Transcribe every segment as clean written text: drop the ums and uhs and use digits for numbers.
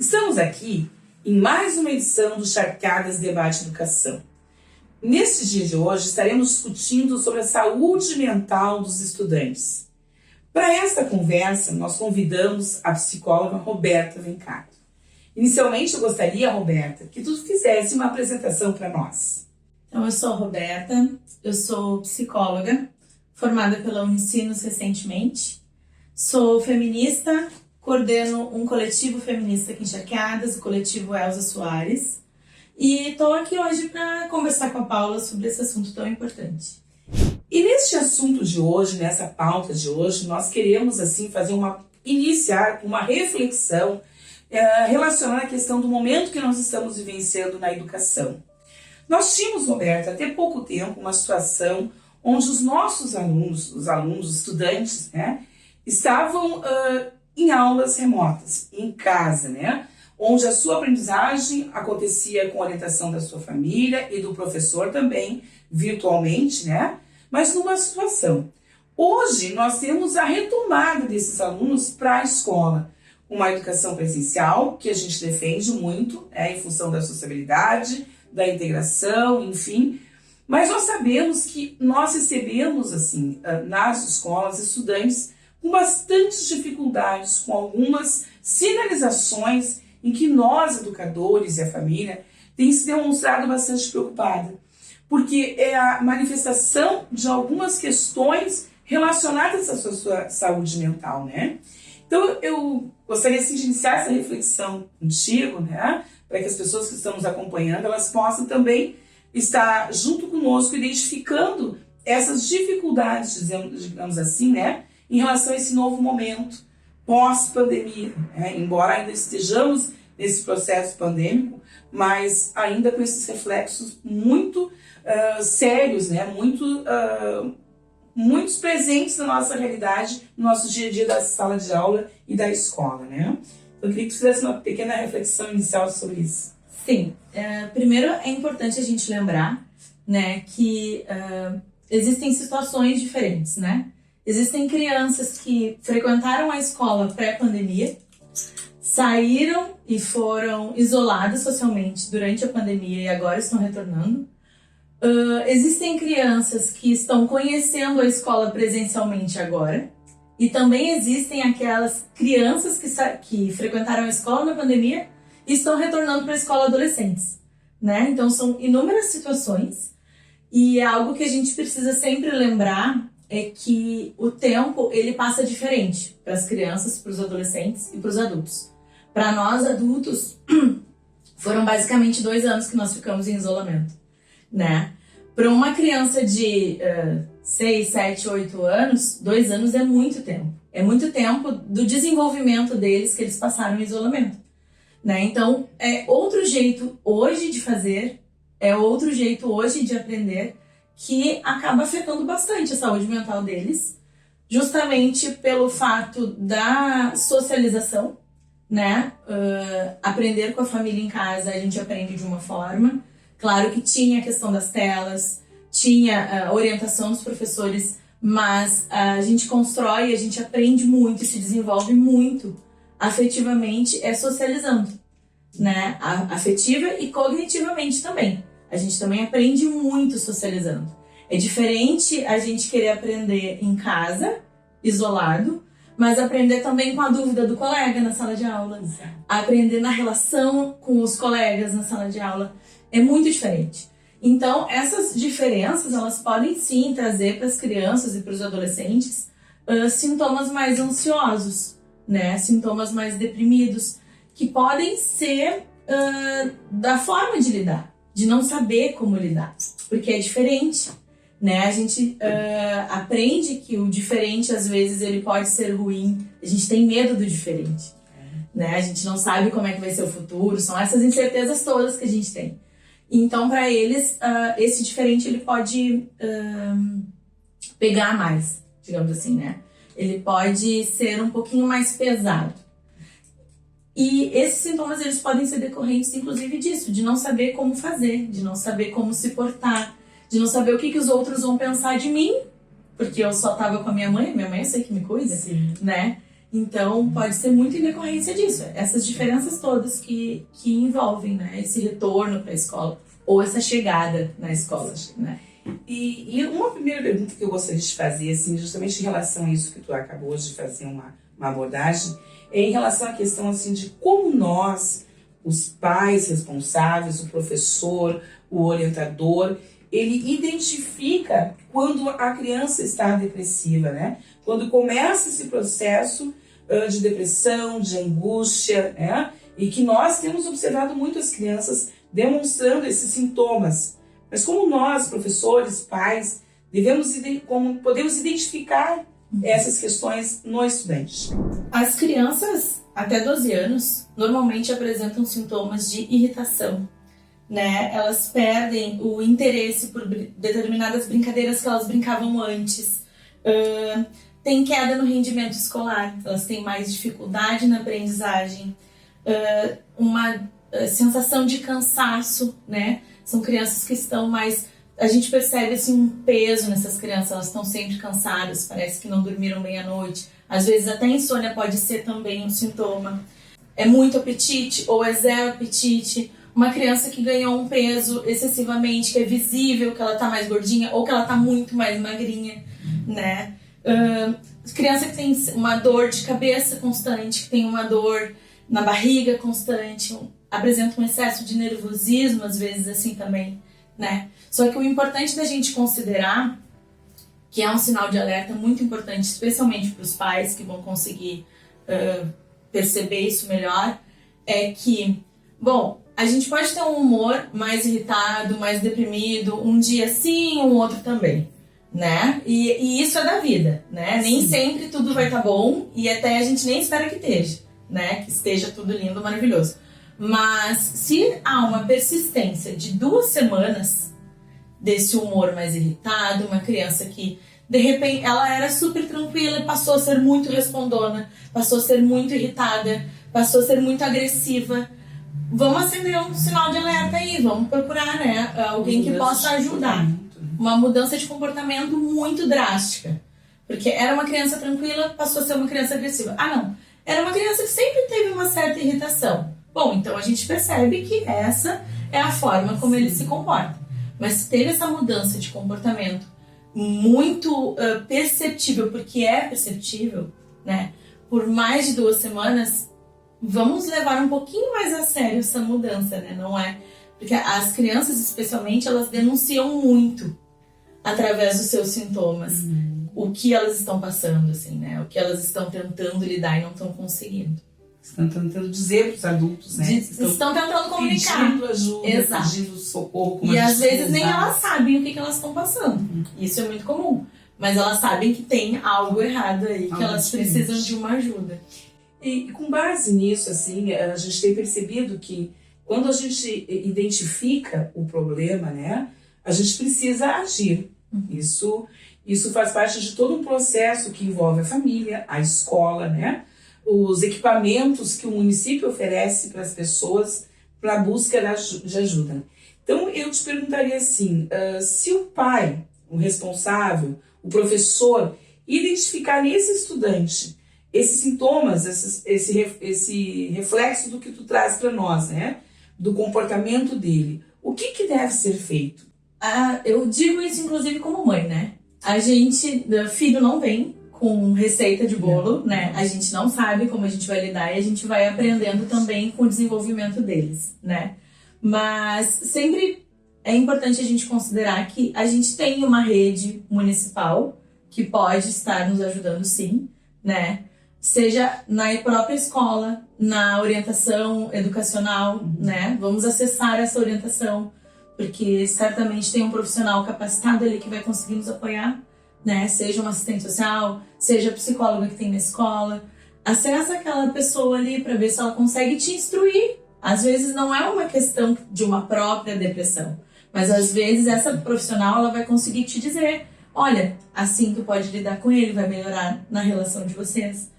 Estamos aqui em mais uma edição do Charqueadas Debate Educação. Neste dia de hoje estaremos discutindo sobre a saúde mental dos estudantes. Para esta conversa, nós convidamos a psicóloga Roberta Vencato. Inicialmente, eu gostaria, Roberta, que tu fizesse uma apresentação para nós. Então, eu sou a Roberta, eu sou psicóloga, formada pela Unicinos recentemente. Sou feminista, coordeno um coletivo feminista aqui em Charqueadas, o coletivo Elza Soares. E estou aqui hoje para conversar com a Paula sobre esse assunto tão importante. E neste assunto de hoje, nessa pauta de hoje, nós queremos assim iniciar uma reflexão relacionada à questão do momento que nós estamos vivenciando na educação. Nós tínhamos, Roberta, até pouco tempo, uma situação onde os nossos alunos, os estudantes, estavam em aulas remotas, em casa, onde a sua aprendizagem acontecia com a orientação da sua família e do professor também, virtualmente, mas numa situação. Hoje, nós temos a retomada desses alunos para a escola. Uma educação presencial, que a gente defende muito, em função da sociabilidade, da integração, enfim. Mas nós sabemos que nós recebemos, assim, nas escolas, estudantes com bastantes dificuldades, com algumas sinalizações em que nós, educadores e a família, tem se demonstrado bastante preocupada. Porque é a manifestação de algumas questões relacionadas à sua saúde mental, Então, eu gostaria assim, de iniciar essa reflexão contigo, para que as pessoas que estão nos acompanhando, elas possam também estar junto conosco, identificando essas dificuldades, digamos assim, em relação a esse novo momento pós-pandemia, embora ainda estejamos nesse processo pandêmico, mas ainda com esses reflexos muito sérios, muitos presentes na nossa realidade, no nosso dia a dia da sala de aula e da escola, Eu queria que tu fizesse uma pequena reflexão inicial sobre isso. Sim, primeiro é importante a gente lembrar, que existem situações diferentes, Existem crianças que frequentaram a escola pré-pandemia, saíram e foram isoladas socialmente durante a pandemia e agora estão retornando. Existem crianças que estão conhecendo a escola presencialmente agora. E também existem aquelas crianças que frequentaram a escola na pandemia e estão retornando para a escola adolescentes. Então são inúmeras situações. E algo que a gente precisa sempre lembrar é que o tempo ele passa diferente para as crianças, para os adolescentes e para os adultos. Para nós adultos, foram basicamente 2 anos que nós ficamos em isolamento. Para uma criança de 6, 7, 8 anos, 2 anos é muito tempo. É muito tempo do desenvolvimento deles que eles passaram em isolamento. Então, é outro jeito hoje de fazer, é outro jeito hoje de aprender, que acaba afetando bastante a saúde mental deles, justamente pelo fato da socialização, aprender com a família em casa, a gente aprende de uma forma. Claro que tinha a questão das telas, tinha a orientação dos professores, mas a gente constrói, a gente aprende muito e se desenvolve muito afetivamente, socializando, Afetiva e cognitivamente também. A gente também aprende muito socializando. É diferente a gente querer aprender em casa, isolado, mas aprender também com a dúvida do colega na sala de aula, aprender na relação com os colegas na sala de aula. É muito diferente. Então, essas diferenças, elas podem sim trazer para as crianças e para os adolescentes sintomas mais ansiosos, sintomas mais deprimidos, que podem ser da forma de lidar, de não saber como lidar, porque é diferente. A gente aprende que o diferente, às vezes, ele pode ser ruim. A gente tem medo do diferente. A gente não sabe como é que vai ser o futuro. São essas incertezas todas que a gente tem. Então, para eles, esse diferente ele pode pegar mais, digamos assim, Ele pode ser um pouquinho mais pesado. E esses sintomas eles podem ser decorrentes, inclusive, disso, de não saber como fazer, de não saber como se portar, de não saber o que os outros vão pensar de mim, porque eu só estava com a minha mãe eu sei que me cuida, Sim. Então, pode ser muito em decorrência disso. Essas diferenças todas que envolvem, né, esse retorno para a escola ou essa chegada na escola, né? E uma primeira pergunta que eu gostaria de fazer, assim, justamente em relação a isso que tu acabou de fazer uma abordagem, é em relação à questão assim, de como nós, os pais responsáveis, o professor, o orientador, ele identifica quando a criança está depressiva, né? Quando começa esse processo de depressão, de angústia, né? E que nós temos observado muito as crianças demonstrando esses sintomas. Mas como nós, professores, pais, como podemos identificar essas questões no estudante? As crianças até 12 anos normalmente apresentam sintomas de irritação, né? Elas perdem o interesse por determinadas brincadeiras que elas brincavam antes. Tem queda no rendimento escolar, elas têm mais dificuldade na aprendizagem, uma sensação de cansaço, né? São crianças que estão mais... A gente percebe assim, um peso nessas crianças, elas estão sempre cansadas, parece que não dormiram bem à noite. Às vezes até insônia pode ser também um sintoma. É muito apetite ou é zero apetite. Uma criança que ganhou um peso excessivamente, que é visível que ela está mais gordinha ou que ela está muito mais magrinha, né? Criança que tem uma dor de cabeça constante, que tem uma dor na barriga constante, apresenta um excesso de nervosismo, às vezes assim também, né? Só que o importante da gente considerar, que é um sinal de alerta muito importante, especialmente para os pais que vão conseguir perceber isso melhor, é que, bom, a gente pode ter um humor mais irritado, mais deprimido, um dia sim, um outro também, né? E isso é da vida, né? Sim. Nem sempre tudo vai estar bom e até a gente nem espera que esteja, né? Que esteja tudo lindo, maravilhoso. Mas se há uma persistência de 2 semanas desse humor mais irritado, uma criança que de repente ela era super tranquila e passou a ser muito respondona, passou a ser muito irritada, passou a ser muito agressiva, vamos acender um sinal de alerta aí, vamos procurar, né, alguém que possa ajudar. Uma mudança de comportamento muito drástica. Porque era uma criança tranquila, passou a ser uma criança agressiva. Ah, não. Era uma criança que sempre teve uma certa irritação. Bom, então a gente percebe que essa é a forma como ele se comporta. Mas se teve essa mudança de comportamento muito perceptível, porque é perceptível, né? Por mais de 2 semanas, vamos levar um pouquinho mais a sério essa mudança, né? Não é... Porque as crianças, especialmente, elas denunciam muito através dos seus sintomas. O que elas estão passando, assim, né? O que elas estão tentando lidar e não estão conseguindo. Estão tentando dizer para os adultos, né? Estão tentando comunicar. Pedindo ajuda, exato, pedindo socorro. E às vezes nem elas sabem o que elas estão passando. Isso é muito comum. Mas elas sabem que tem algo errado aí, que elas precisam de uma ajuda. E com base nisso, assim, a gente tem percebido que quando a gente identifica o problema, né, a gente precisa agir. Isso faz parte de todo um processo que envolve a família, a escola, né, os equipamentos que o município oferece para as pessoas para a busca de ajuda. Então, eu te perguntaria assim, se o pai, o responsável, o professor, identificar nesse estudante esses sintomas, esse reflexo do que tu traz para nós, né, do comportamento dele, o que deve ser feito? Eu digo isso inclusive como mãe, né? A gente, filho não vem com receita de bolo, né? A gente não sabe como a gente vai lidar e a gente vai aprendendo também com o desenvolvimento deles, né? Mas sempre é importante a gente considerar que a gente tem uma rede municipal que pode estar nos ajudando sim, né? Seja na própria escola, na orientação educacional, né? Vamos acessar essa orientação, porque certamente tem um profissional capacitado ali que vai conseguir nos apoiar, né? Seja um assistente social, seja a psicóloga que tem na escola. Acessa aquela pessoa ali para ver se ela consegue te instruir. Às vezes não é uma questão de uma própria depressão, mas às vezes essa profissional ela vai conseguir te dizer, olha, assim tu pode lidar com ele, vai melhorar na relação de vocês.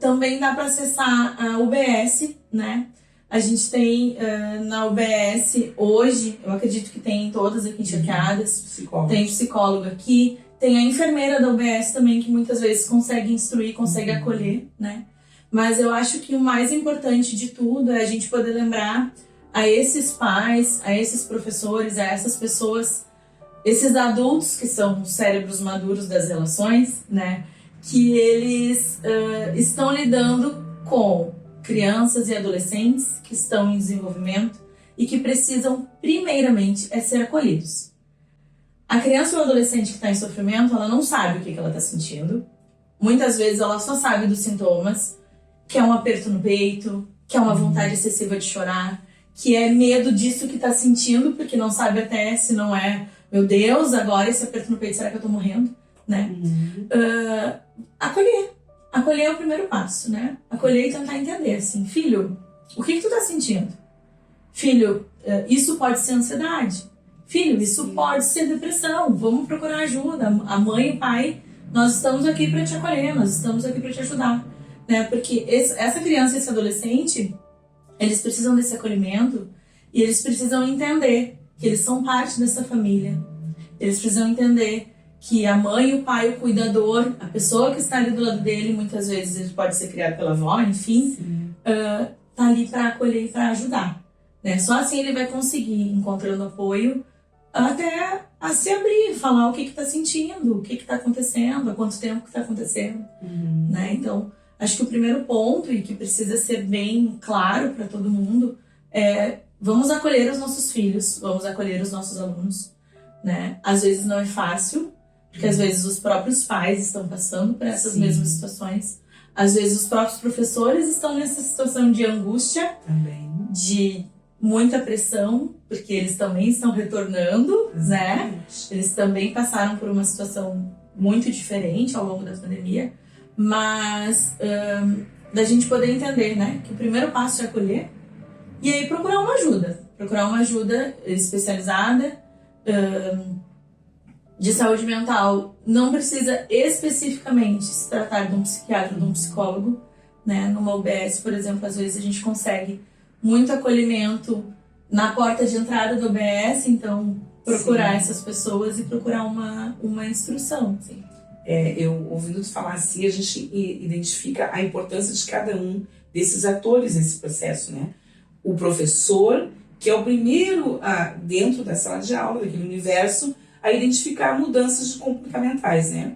Também dá para acessar a UBS, né? A gente tem na UBS hoje, eu acredito que tem em todas aqui em Charqueadas, tem psicólogo aqui, Tem a enfermeira da UBS também, que muitas vezes consegue instruir, consegue acolher, né? Mas eu acho que o mais importante de tudo é a gente poder lembrar a esses pais, a esses professores, a essas pessoas, esses adultos que são os cérebros maduros das relações, né? Que eles estão lidando com crianças e adolescentes que estão em desenvolvimento e que precisam, primeiramente, ser acolhidos. A criança ou adolescente que está em sofrimento, ela não sabe o que ela está sentindo. Muitas vezes ela só sabe dos sintomas, que é um aperto no peito, que é uma vontade excessiva de chorar, que é medo disso que está sentindo, porque não sabe até se não é, meu Deus, agora esse aperto no peito, será que eu estou morrendo? Né? Acolher. Acolher é o primeiro passo, né? Acolher e tentar entender, assim, filho, o que tu tá sentindo? Filho, isso pode ser ansiedade. Filho, isso pode ser depressão. Vamos procurar ajuda. A mãe e o pai, nós estamos aqui para te acolher, nós estamos aqui para te ajudar, né? Porque essa criança e esse adolescente, eles precisam desse acolhimento e eles precisam entender que eles são parte dessa família. Eles precisam entender que a mãe, o pai, o cuidador, a pessoa que está ali do lado dele, muitas vezes ele pode ser criado pela avó, enfim, tá ali para acolher e para ajudar, né? Só assim ele vai conseguir, encontrando apoio, até a se abrir, falar o que está sentindo, o que está acontecendo, há quanto tempo que está acontecendo, né? Então, acho que o primeiro ponto, e que precisa ser bem claro para todo mundo, é vamos acolher os nossos filhos, vamos acolher os nossos alunos, né? Às vezes não é fácil, porque às vezes os próprios pais estão passando por essas mesmas situações. Às vezes os próprios professores estão nessa situação de angústia, também, de muita pressão, porque eles também estão retornando, né? Eles também passaram por uma situação muito diferente ao longo da pandemia, mas da gente poder entender, né? Que o primeiro passo é acolher e aí procurar uma ajuda especializada, de saúde mental. Não precisa especificamente se tratar de um psiquiatra ou de um psicólogo, né? Numa UBS, por exemplo, às vezes a gente consegue muito acolhimento na porta de entrada do UBS, então procurar essas pessoas e procurar uma instrução. Sim. Eu ouvindo tu falar assim, a gente identifica a importância de cada um desses atores nesse processo, né? O professor, que é o primeiro dentro da sala de aula, daquele universo, a identificar mudanças comportamentais, né?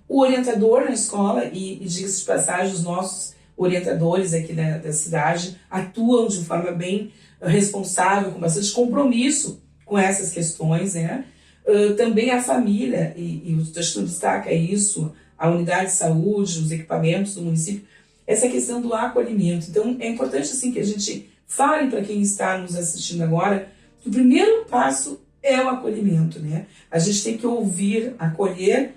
O orientador na escola, e diga-se de passagem, os nossos orientadores aqui da cidade atuam de forma bem responsável, com bastante compromisso com essas questões, né? Também a família, e o texto destaca isso, a unidade de saúde, os equipamentos do município, essa questão do acolhimento. Então é importante assim que a gente fale para quem está nos assistindo agora que o primeiro passo é o acolhimento, né? A gente tem que ouvir, acolher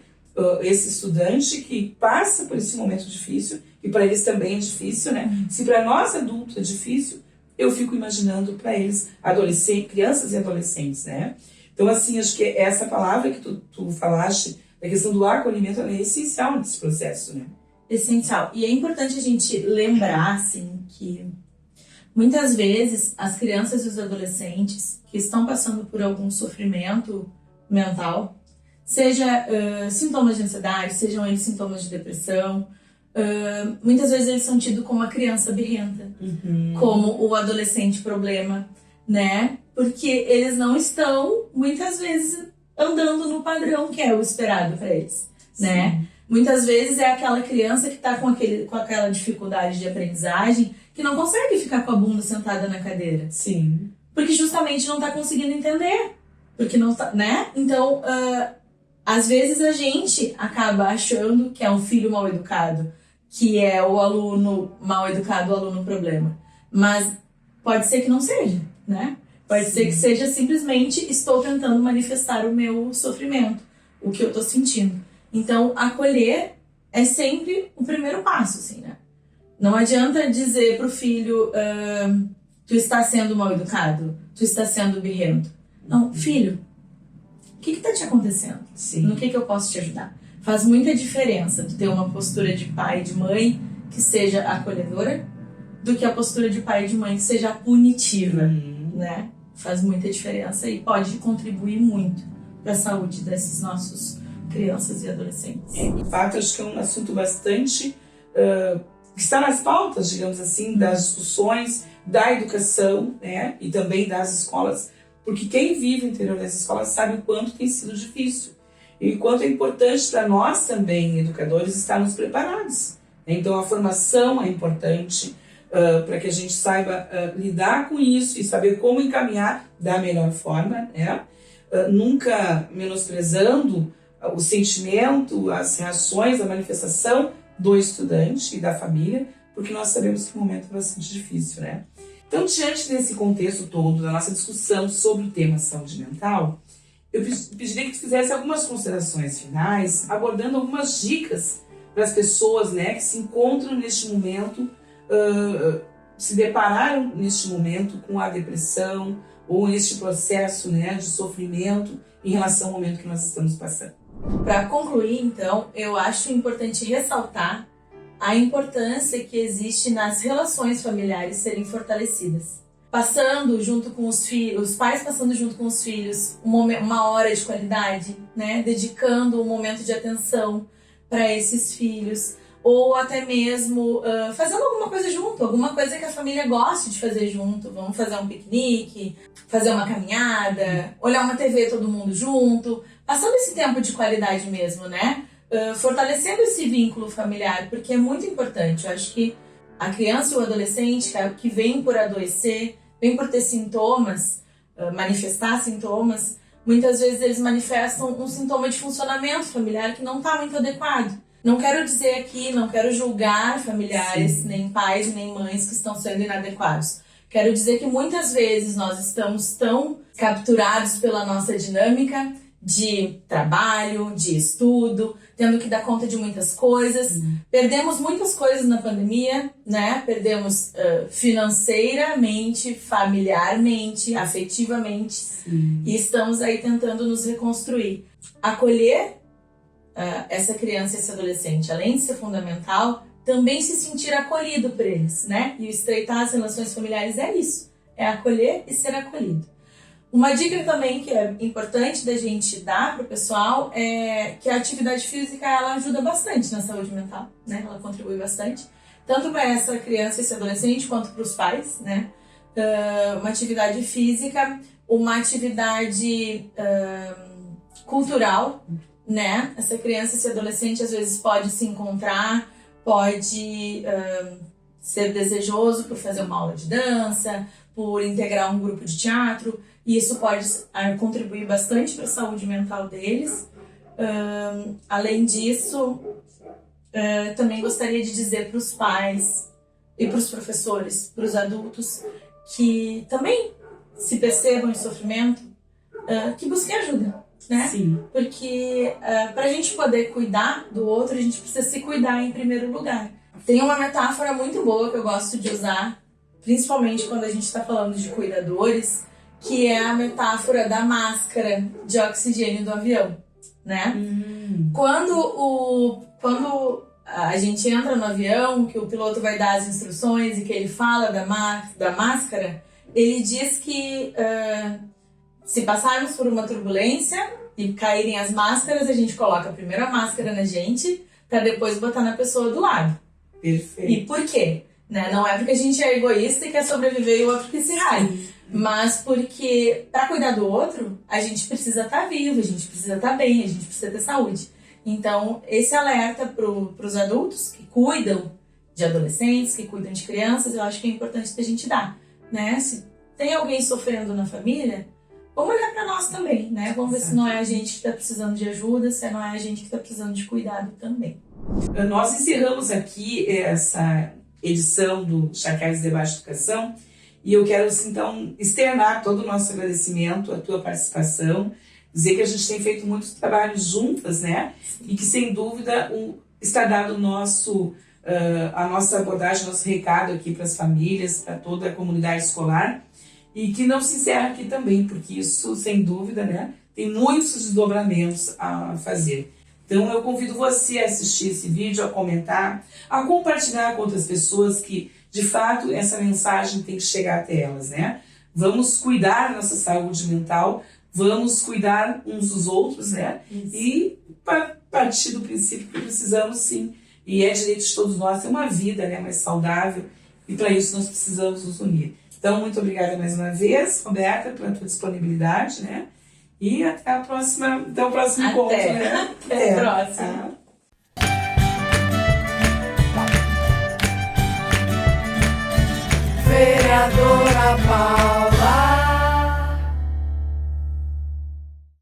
esse estudante que passa por esse momento difícil, e para eles também é difícil, né? Se para nós adultos é difícil, eu fico imaginando para eles, crianças e adolescentes, né? Então, assim, acho que essa palavra que tu falaste, da questão do acolhimento, ela é essencial nesse processo, né? Essencial. E é importante a gente lembrar, assim, que muitas vezes as crianças e os adolescentes que estão passando por algum sofrimento mental, seja sintomas de ansiedade, sejam eles sintomas de depressão, muitas vezes eles são tidos como a criança birrenta, como o adolescente problema, né? Porque eles não estão, muitas vezes, andando no padrão que é o esperado para eles, né? Muitas vezes é aquela criança que está com aquela dificuldade de aprendizagem que não consegue ficar com a bunda sentada na cadeira. Sim. Porque justamente não está conseguindo entender. Porque não tá, né? Então, às vezes a gente acaba achando que é um filho mal educado, que é o aluno mal educado, o aluno problema. Mas pode ser que não seja, né? Pode ser que seja simplesmente estou tentando manifestar o meu sofrimento, o que eu estou sentindo. Então, acolher é sempre o primeiro passo, assim, né? Não adianta dizer pro filho, tu está sendo mal educado, tu está sendo birrento. Não, filho, o que está te acontecendo? Sim. No que eu posso te ajudar? Faz muita diferença tu ter uma postura de pai e de mãe que seja acolhedora do que a postura de pai e de mãe que seja punitiva, né? Faz muita diferença e pode contribuir muito para a saúde desses nossos crianças e adolescentes. De fato, acho que é um assunto bastante que está nas pautas, digamos assim, das discussões, da educação, né, e também das escolas, porque quem vive no interior das escolas sabe o quanto tem sido difícil e o quanto é importante para nós também, educadores, estarmos preparados. Então, a formação é importante para que a gente saiba lidar com isso e saber como encaminhar da melhor forma, né? Nunca menosprezando o sentimento, as reações, a manifestação do estudante e da família, porque nós sabemos que o momento é bastante difícil, né? Então, diante desse contexto todo, da nossa discussão sobre o tema saúde mental, eu pediria que tu fizesse algumas considerações finais, abordando algumas dicas para as pessoas, né, que se encontram neste momento, se depararam neste momento com a depressão ou neste processo, né, de sofrimento em relação ao momento que nós estamos passando. Para concluir, então, eu acho importante ressaltar a importância que existe nas relações familiares serem fortalecidas. Passando junto com os filhos, os pais passando junto com os filhos uma hora de qualidade, né? Dedicando um momento de atenção para esses filhos, ou até mesmo fazendo alguma coisa junto, alguma coisa que a família goste de fazer junto. Vamos fazer um piquenique, fazer uma caminhada, olhar uma TV todo mundo junto, passando esse tempo de qualidade mesmo, né? Fortalecendo esse vínculo familiar, porque é muito importante. Eu acho que a criança e o adolescente que vem por adoecer, vem por ter sintomas, manifestar sintomas, muitas vezes eles manifestam um sintoma de funcionamento familiar que não está muito adequado. Não quero dizer aqui, não quero julgar familiares, nem pais, nem mães que estão sendo inadequados. Quero dizer que muitas vezes nós estamos tão capturados pela nossa dinâmica de trabalho, de estudo, tendo que dar conta de muitas coisas. Perdemos muitas coisas na pandemia, né? Perdemos financeiramente, familiarmente, afetivamente. E estamos aí tentando nos reconstruir. Acolher essa criança e esse adolescente, além de ser fundamental, também se sentir acolhido por eles, né? E estreitar as relações familiares é isso, é acolher e ser acolhido. Uma dica também que é importante da gente dar para o pessoal é que a atividade física ela ajuda bastante na saúde mental, né? Ela contribui bastante, tanto para essa criança e esse adolescente quanto para os pais, né? Uma atividade física, uma atividade cultural, né? Essa criança e esse adolescente às vezes pode se encontrar, pode ser desejoso por fazer uma aula de dança, por integrar um grupo de teatro, e isso pode contribuir bastante para a saúde mental deles. Além disso, também gostaria de dizer para os pais e para os professores, para os adultos, que também se percebam em sofrimento, que busquem ajuda, né? Sim. Porque para a gente poder cuidar do outro, a gente precisa se cuidar em primeiro lugar. Tem uma metáfora muito boa que eu gosto de usar, principalmente quando a gente está falando de cuidadores, que é a metáfora da máscara de oxigênio do avião, né? Quando a gente entra no avião, que o piloto vai dar as instruções e que ele fala da máscara, ele diz que se passarmos por uma turbulência e caírem as máscaras, a gente coloca primeiro a máscara na gente para depois botar na pessoa do lado. Perfeito. E por quê? Né? Não é porque a gente é egoísta e quer sobreviver e o outro que se rale. Mas porque para cuidar do outro, a gente precisa estar vivo, a gente precisa estar bem, a gente precisa ter saúde. Então, esse alerta para os adultos que cuidam de adolescentes, que cuidam de crianças, eu acho que é importante que a gente dar. Né? Se tem alguém sofrendo na família, vamos olhar para nós também, né? Vamos ver se não é a gente que está precisando de ajuda, se não é a gente que está precisando de cuidado também. Nós encerramos aqui essa edição do Chacais Debate de Educação e eu quero, então, externar todo o nosso agradecimento, a tua participação, dizer que a gente tem feito muitos trabalhos juntas, né? E que, sem dúvida, está dado a nossa abordagem, nosso recado aqui para as famílias, para toda a comunidade escolar, e que não se encerra aqui também, porque isso, sem dúvida, né, tem muitos desdobramentos a fazer. Então, eu convido você a assistir esse vídeo, a comentar, a compartilhar com outras pessoas que, de fato, essa mensagem tem que chegar até elas, né? Vamos cuidar da nossa saúde mental, vamos cuidar uns dos outros, né? E partir do princípio que precisamos sim, e é direito de todos nós ter uma vida, né, mais saudável, e para isso nós precisamos nos unir. Então, muito obrigada mais uma vez, Roberta, pela tua disponibilidade, né? E até o próximo encontro, né? Até a próxima. Vereadora Paula.